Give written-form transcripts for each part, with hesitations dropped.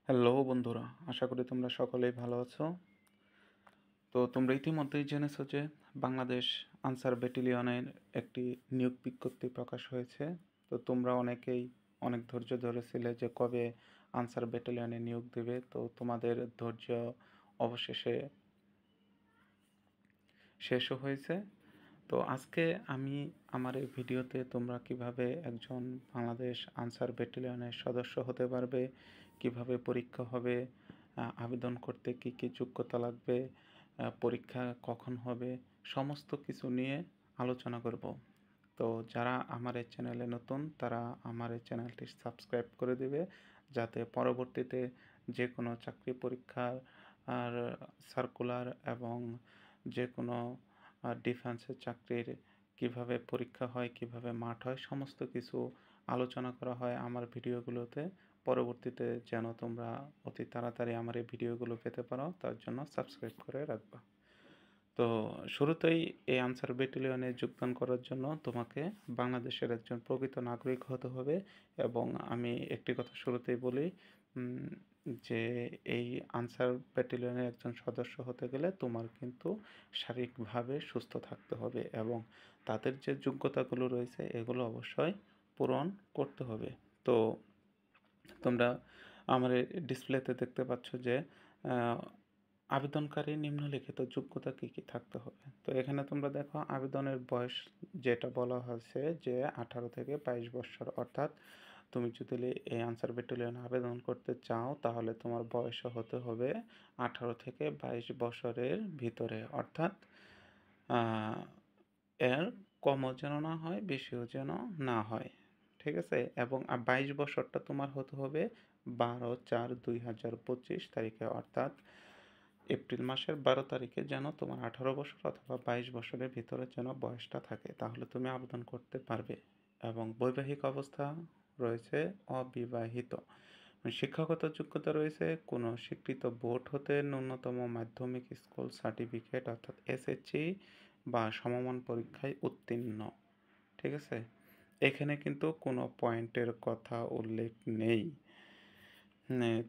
Hello বন্ধুরা, আশা করি তোমরা সকলেই ভালো আছো। তো তোমরা ইতিমধ্যেই জেনেছো যে বাংলাদেশ আনসার ব্যাটালিয়নের একটি নিয়োগ বিজ্ঞপ্তি প্রকাশ হয়েছে। তো তোমরা অনেকেই অনেক ধৈর্য ধরেছিলে যে কবে আনসার ব্যাটালিয়নে নিয়োগ দেবে। তো তোমাদের ধৈর্য অবশেষে শেষও হয়েছে। তো আজকে আমি আমার এই ভিডিওতে তোমরা কিভাবে একজন বাংলাদেশ আনসার ব্যাটালিয়নের সদস্য হতে পারবে, কিভাবে পরীক্ষা হবে, আবেদন করতে কি কি যোগ্যতা লাগবে, পরীক্ষা কখন হবে, সমস্ত কিছু নিয়ে আলোচনা করব। তো যারা আমার এই চ্যানেলে নতুন তারা আমার এই চ্যানেলটি সাবস্ক্রাইব করে দিবে, যাতে পরবর্তীতে যে কোনো চাকরি পরীক্ষার আর সার্কুলার এবং যে কোনো ডিফেন্সের চাকরির কিভাবে পরীক্ষা হয়, কিভাবে মাঠ হয়, সমস্ত কিছু আলোচনা করা হয় আমার ভিডিওগুলোতে। পরবর্তীতে যেন তোমরা অতি তাড়াতাড়ি আমার এই ভিডিওগুলো পেতে পারো, তার জন্য সাবস্ক্রাইব করে রাখবা। তো শুরুতেই এই আনসার ব্যাটালিয়নে যোগদান করার জন্য তোমাকে বাংলাদেশের একজন প্রকৃত নাগরিক হতে হবে। এবং আমি একটি কথা শুরুতেই বলি, যে এই আনসার ব্যাটালিয়নের একজন সদস্য হতে গেলে তোমার কিন্তু শারীরিকভাবে সুস্থ থাকতে হবে এবং তাদের যে যোগ্যতাগুলো রয়েছে এগুলো অবশ্যই পূরণ করতে হবে। তো তোমরা আমার ডিসপ্লেতে দেখতে পাচ্ছ যে আবেদনকারী নিম্নলিখিত যোগ্যতা কী কী থাকতে হবে। তো এখানে তোমরা দেখো আবেদনের বয়স যেটা বলা হয়েছে যে 18 থেকে 22 বছর, অর্থাৎ তুমি যদি এই আনসার ব্যাটালিয়নে আবেদন করতে চাও তাহলে তোমার বয়স হতে হবে 18 থেকে 22 বছরের ভিতরে, অর্থাৎ এর কমও যেন না হয়, বেশিও যেন না হয়, ঠিক আছে। এবং 22 বছরটা তোমার হতে হবে 12/4/2025 তারিখে, অর্থাৎ এপ্রিল মাসের 12 তারিখে যেন তোমার 18 বছর অথবা 22 বছরের ভিতরে যেন বয়সটা থাকে, তাহলে তুমি আবেদন করতে পারবে। এবং বৈবাহিক অবস্থা রয়েছে অবিবাহিত। শিক্ষাগত যোগ্যতা রয়েছে কোনো স্বীকৃত বোর্ড হতে ন্যূনতম মাধ্যমিক স্কুল সার্টিফিকেট অর্থাৎ এসএসসি বা সমমান পরীক্ষায় উত্তীর্ণ, ঠিক আছে। এখানে কিন্তু কোনো পয়েন্টের কথা উল্লেখ নেই।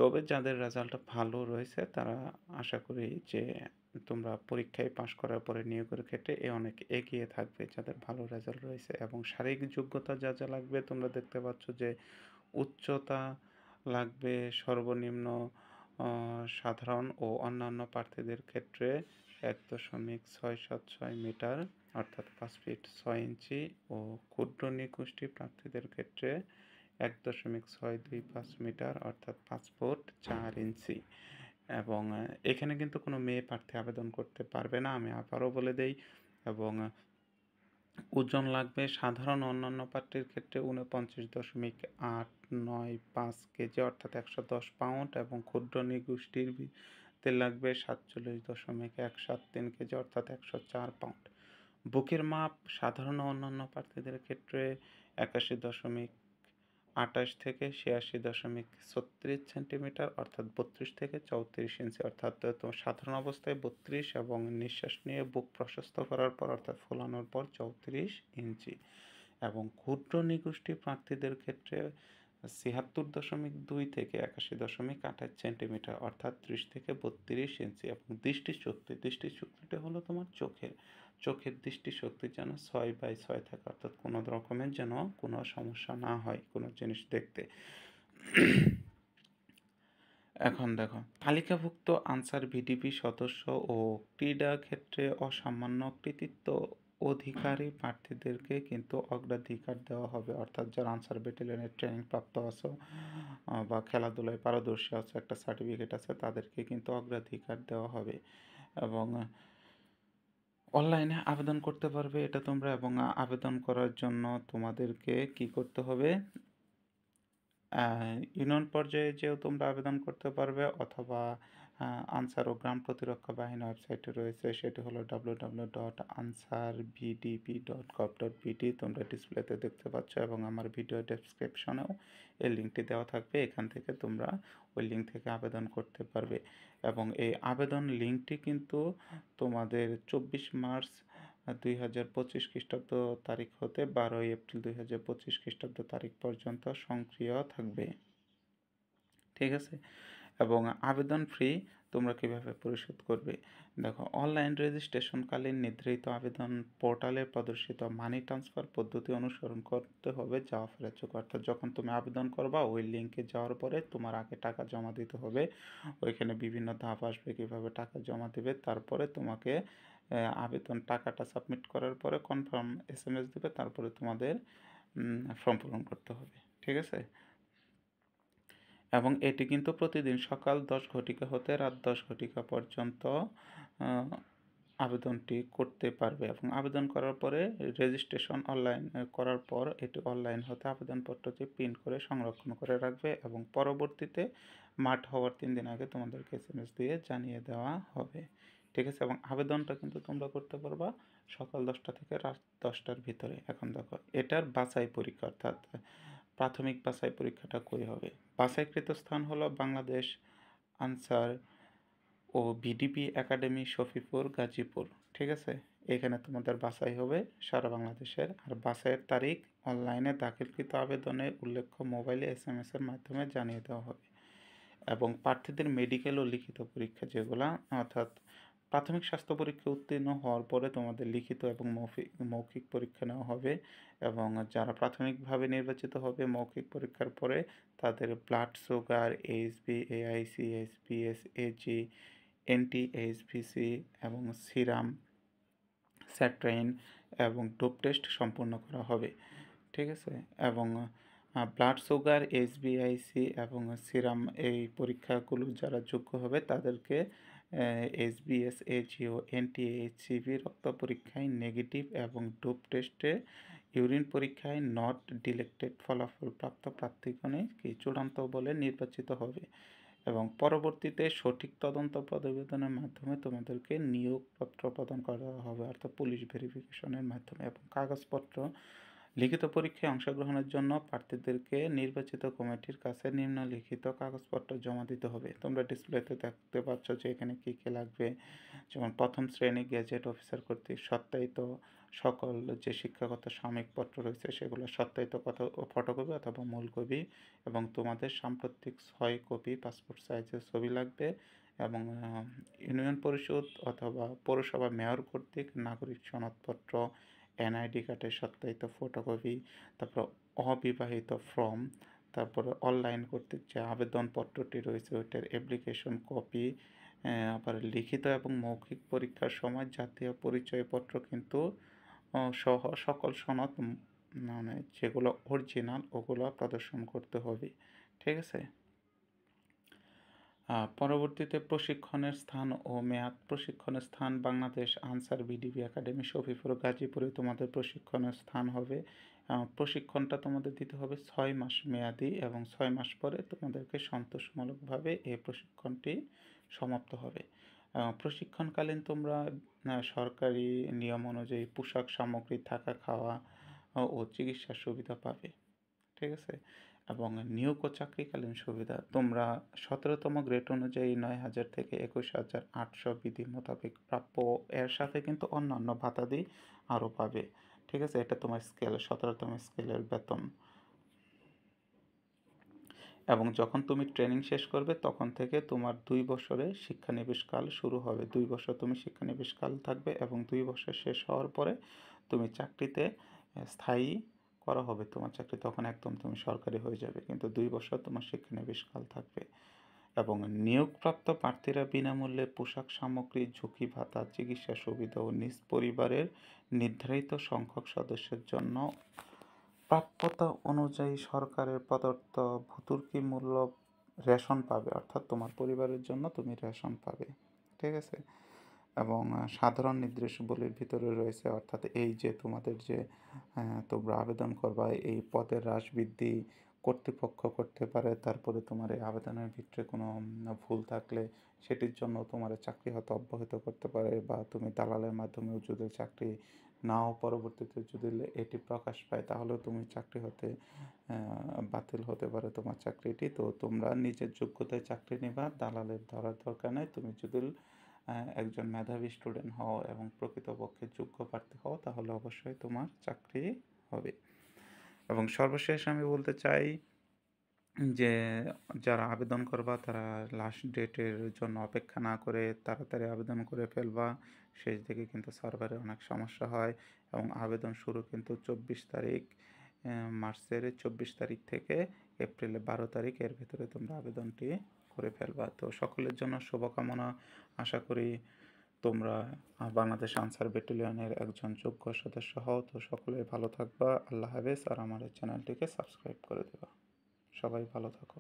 তবে যাদের রেজাল্ট ভালো রয়েছে তারা আশা করি যে তোমরা পরীক্ষায় পাশ করার পরে নিয়োগের ক্ষেত্রে অনেক এগিয়ে থাকবে যাদের ভালো রেজাল্ট রয়েছে। এবং শারীরিক যোগ্যতা যা যা লাগবে তোমরা দেখতে পাচ্ছ যে উচ্চতা লাগবে সর্বনিম্ন সাধারণ ও অন্যান্য প্রার্থীদের ক্ষেত্রে 1.676 মিটার অর্থাৎ 5 ফিট 6 ইঞ্চি ও ক্ষুদ্র নিগোষ্ঠী প্রার্থীদের ক্ষেত্রে 1.625 মিটার অর্থাৎ 5 ফুট 4 ইঞ্চি। এবং এখানে কিন্তু কোনো মেয়ে প্রার্থী আবেদন করতে পারবে না, আমি আবারও বলে দেই। এবং ওজন লাগবে সাধারণ অন্যান্য প্রার্থীর ক্ষেত্রে 49.895 কেজি অর্থাৎ 110 পাউন্ড এবং ক্ষুদ্র নিগোষ্ঠীতে লাগবে 47.173 কেজি অর্থাৎ 104 পাউন্ড। বুকের মাপ সাধারণ অন্যান্য প্রার্থীদের ক্ষেত্রে 81.28 থেকে 86.36 সেন্টিমিটার অর্থাৎ 32 থেকে 34 ইঞ্চি, অর্থাৎ তো সাধারণ অবস্থায় 32 এবং নিঃশ্বাস নিয়ে বুক প্রশস্ত করার পর অর্থাৎ ফোলানোর পর 34 ইঞ্চি। এবং ক্ষুদ্র নিগোষ্ঠী প্রার্থীদের ক্ষেত্রে 76.2 থেকে 81.28 সেন্টিমিটার অর্থাৎ 30 থেকে 32 ইঞ্চি। এবং দৃষ্টিশক্তিটা হলো তোমার চোখের দৃষ্টিশক্তি যেন 6/6 থাকে, অর্থাৎ কোনো রকমের যেন কোনো সমস্যা না হয় কোনো জিনিস দেখতে। এখন দেখো তালিকাভুক্ত আনসার ভিডিপি সদস্য ও ক্রীড়া ক্ষেত্রে অসামান্য কৃতিত্ব অধিকারী প্রার্থীদেরকে কিন্তু অগ্রাধিকার দেওয়া হবে, অর্থাৎ যারা আনসার ব্যাটালিয়নের ট্রেনিং প্রাপ্ত আছো বা খেলাধুলায় পারদর্শী আছে, একটা সার্টিফিকেট আছে, তাদেরকে কিন্তু অগ্রাধিকার দেওয়া হবে। এবং অনলাইনে আবেদন করতে পারবে এটা তোমরা। এবং আবেদন করার জন্য তোমাদেরকে কি করতে হবে, ইউনিয়ন পর্যায়ে যেও তোমরা আবেদন করতে পারবে, অথবা আনসার ও গ্রাম প্রতিরক্ষা বাহিনী ওয়েবসাইটে রয়েছে, সেটি হলো www.ansarbdp.gov.bt। তোমরা ডিসপ্লেতে দেখতে পাচ্ছ এবং আমার ভিডিও ডেসক্রিপশনেও এই লিঙ্কটি দেওয়া থাকবে, এখান থেকে তোমরা ওই লিঙ্ক থেকে আবেদন করতে পারবে। এবং এই আবেদন লিঙ্কটি কিন্তু তোমাদের 24 মার্চ 2025 খ্রিস্টাব্দ তারিখ হতে 12 এপ্রিল 2025 খ্রিস্টাব্দ তারিখ পর্যন্ত সক্রিয় থাকবে, ঠিক আছে। এবং আবেদন ফি তোমরা কীভাবে পরিশোধ করবে। দেখো, অনলাইন রেজিস্ট্রেশনকালীন নির্ধারিত আবেদন পোর্টালে প্রদর্শিত মানি ট্রান্সফার পদ্ধতি অনুসরণ করতে হবে যা অফারের যোগ্য। অর্থাৎ যখন তুমি আবেদন করবা ওই লিঙ্কে যাওয়ার পরে তোমার আগে টাকা জমা দিতে হবে। ওইখানে বিভিন্ন ধাপ আসবে কীভাবে টাকা জমা দেবে, তারপরে তোমাকে আবেদন টাকাটা সাবমিট করার পরে কনফার্ম SMS দেবে, তারপরে তোমাদের ফর্ম পূরণ করতে হবে। ঠিক আছে? এবং এটি কিন্তু প্রতিদিন সকাল 10 ঘটিকা হতে রাত 10 ঘটিকা পর্যন্ত আবেদনটি করতে পারবে। এবং আবেদন করার পরে রেজিস্ট্রেশন অনলাইন করার পর এটি অনলাইন হতে আবেদনপত্রটি প্রিন্ট করে সংরক্ষণ করে রাখবে এবং পরবর্তীতে মাঠ হওয়ার 3 দিন আগে তোমাদেরকে SMS দিয়ে জানিয়ে দেওয়া হবে। ঠিক আছে? এবং আবেদনটা কিন্তু তোমরা করতে পারবা সকাল 10টা থেকে রাত 10টার ভিতরে। এখন দেখো, এটার বাছাই পরীক্ষা অর্থাৎ প্রাথমিক বাছাই পরীক্ষাটা কই হবে। বাছাইকৃত স্থান হলো বাংলাদেশ আনসার ও বিডিপি একাডেমি শফিপুর গাজীপুর। ঠিক আছে? এখানে তোমাদের বাছাই হবে সারা বাংলাদেশের। আর বাছাইয়ের তারিখ অনলাইনে দাখিলকৃত আবেদনে উল্লেখ্য মোবাইলে SMS এর মাধ্যমে জানিয়ে দেওয়া হবে। এবং প্রার্থীদের মেডিকেল ও লিখিত পরীক্ষা যেগুলা, অর্থাৎ প্রাথমিক স্বাস্থ্য পরীক্ষা উত্তীর্ণ হওয়ার পরে তোমাদের লিখিত এবং মৌখিক পরীক্ষা নেওয়া হবে। এবং যারা প্রাথমিকভাবে নির্বাচিত হবে মৌখিক পরীক্ষার পরে তাদের blood sugar, AHB, AIC, SBS, AG, NT, HBC এবং সিরাম, স্যাট্রাইন এবং ডোপ টেস্ট সম্পূর্ণ করা হবে। ঠিক আছে? এবং ব্লাড সুগার, HbA1c এবং সিরাম এই পরীক্ষাগুলো যারা যোগ্য হবে তাদেরকে SBS, AG ও NT-HCV রক্ত পরীক্ষায় নেগেটিভ এবং ডোপ টেস্টে ইউরিন পরীক্ষায় নট ডিটেক্টেড ফলাফল প্রাপ্ত প্রার্থীগণই চূড়ান্ত বলে নির্বাচিত হবে। এবং পরবর্তীতে সঠিক তদন্ত প্রতিবেদনের মাধ্যমে তোমাদেরকে নিয়োগপত্র প্রদান করা হবে, অর্থাৎ পুলিশ ভেরিফিকেশনের মাধ্যমে। এবং কাগজপত্র, লিখিত পরীক্ষায় অংশগ্রহণের জন্য প্রার্থীদেরকে নির্বাচিত কমিটির কাছে নিম্নলিখিত কাগজপত্র জমা দিতে হবে। তোমরা ডিসপ্লেতে দেখতে পাচ্ছ যে এখানে কী কী লাগবে। যেমন প্রথম শ্রেণী গেজেট অফিসার কর্তৃক সত্যায়িত সকল যে শিক্ষাগত সাময়িকপত্র রয়েছে সেগুলো সত্যায়িত ফটোকপি অথবা মূল কপি, এবং তোমাদের সাম্প্রতিক 6 কপি পাসপোর্ট সাইজের ছবি লাগবে। এবং ইউনিয়ন পরিষদ অথবা পৌরসভা মেয়র কর্তৃক নাগরিক সনদপত্র, NID কার্ডের সত্যায়িত ফটোকপি, তারপর অবিবাহিত ফর্ম, তারপরে অনলাইন কর্তৃক যে আবেদনপত্রটি রয়েছে ওইটার অ্যাপ্লিকেশন কপি, আবার লিখিত এবং মৌখিক পরীক্ষার সময় জাতীয় পরিচয়পত্র কিন্তু সহ সকল সনদ মানে যেগুলো অরিজিনাল ওগুলো প্রদর্শন করতে হবে। ঠিক আছে? পরবর্তীতে প্রশিক্ষণের স্থান ও মেয়াদ। প্রশিক্ষণের স্থান বাংলাদেশ আনসার বিডিপি একাডেমি শফিপুর গাজীপুরে তোমাদের প্রশিক্ষণের স্থান হবে। প্রশিক্ষণটা তোমাদের দিতে হবে 6 মাস মেয়াদি এবং 6 মাস পরে তোমাদেরকে সন্তোষমূলকভাবে এই প্রশিক্ষণটি সমাপ্ত হবে। প্রশিক্ষণকালীন তোমরা সরকারি নিয়ম অনুযায়ী পোশাক সামগ্রী, থাকা, খাওয়া ও চিকিৎসার সুবিধা পাবে। ঠিক আছে? এবং নিয়োগ ও চাকরিকালীন সুবিধা, তোমরা 17তম গ্রেড অনুযায়ী 9,000 থেকে 21,800 বিধি মোতাবেক প্রাপ্য। এর সাথে কিন্তু অন্যান্য ভাতাদি আরও পাবে। ঠিক আছে? এটা তোমার স্কেল, 17তম স্কেলের বেতন। এবং যখন তুমি ট্রেনিং শেষ করবে তখন থেকে তোমার 2 বছরের শিক্ষানিবেশকাল শুরু হবে। 2 বছর তুমি শিক্ষানিবেশকাল থাকবে এবং 2 বছর শেষ হওয়ার পরে তুমি চাকরিতে স্থায়ী করা হবে তোমার চাকরি, তখন একদম তুমি সরকারি হয়ে যাবে। কিন্তু 2 বছর তোমার শিক্ষানিবেশকাল থাকবে। এবং নিয়োগপ্রাপ্ত প্রার্থীরা বিনামূল্যে পোশাক সামগ্রী, ঝুঁকি ভাতা, চিকিৎসা সুবিধা ও নিজ পরিবারের নির্ধারিত সংখ্যক সদস্যের জন্য প্রাপ্যতা অনুযায়ী সরকারের প্রদত্ত ভর্তুকি মূল্য রেশন পাবে। অর্থাৎ তোমার পরিবারের জন্য তুমি রেশন পাবে। ঠিক আছে? এবং সাধারণ নির্দেশাবলীর ভিতরে রয়েছে, অর্থাৎ এই যে তোমাদের যে তোমরা আবেদন করবা এই পদের হ্রাস বৃদ্ধি কর্তৃপক্ষ করতে পারে। তারপরে তোমার এই আবেদনের ভিতরে কোনো ভুল থাকলে সেটির জন্য তোমার চাকরি হয়তো অব্যাহত করতে পারে, বা তুমি দালালের মাধ্যমেও যদি চাকরি নাও পরবর্তীতে যদি এটি প্রকাশ পায় তাহলেও তুমি চাকরি হতে বাতিল হতে পারে তোমার চাকরিটি। তো তোমরা নিজের যোগ্যতায় চাকরি নেবা, দালালের ধরার দরকার নেই। তুমি যদি একজন মেধাবী স্টুডেন্ট হও এবং প্রকৃতপক্ষে যোগ্য প্রার্থী হও তাহলে অবশ্যই তোমার চাকরি হবে। এবং সর্বশেষ আমি বলতে চাই যে যারা আবেদন করবা তারা লাস্ট ডেটের জন্য অপেক্ষা না করে তাড়াতাড়ি আবেদন করে ফেলবা। শেষ দিকে কিন্তু সার্ভারে অনেক সমস্যা হয় এবং আবেদন শুরু কিন্তু ২৪ তারিখ মার্চের ২৪ তারিখ থেকে এপ্রিলের ১২ তারিখ এর ভেতরে তোমরা আবেদনটি করে ফেলবা। তো সকলের জন্য শুভকামনা। আশা করি তোমরা বাংলাদেশ আনসার ব্যাটালিয়নের একজন যোগ্য সদস্য হও। তো সকলে ভালো থাকবা। আল্লাহ হাফেজ। আর আমার এই চ্যানেলটিকে সাবস্ক্রাইব করে দেবা। সবাই ভালো থাকো।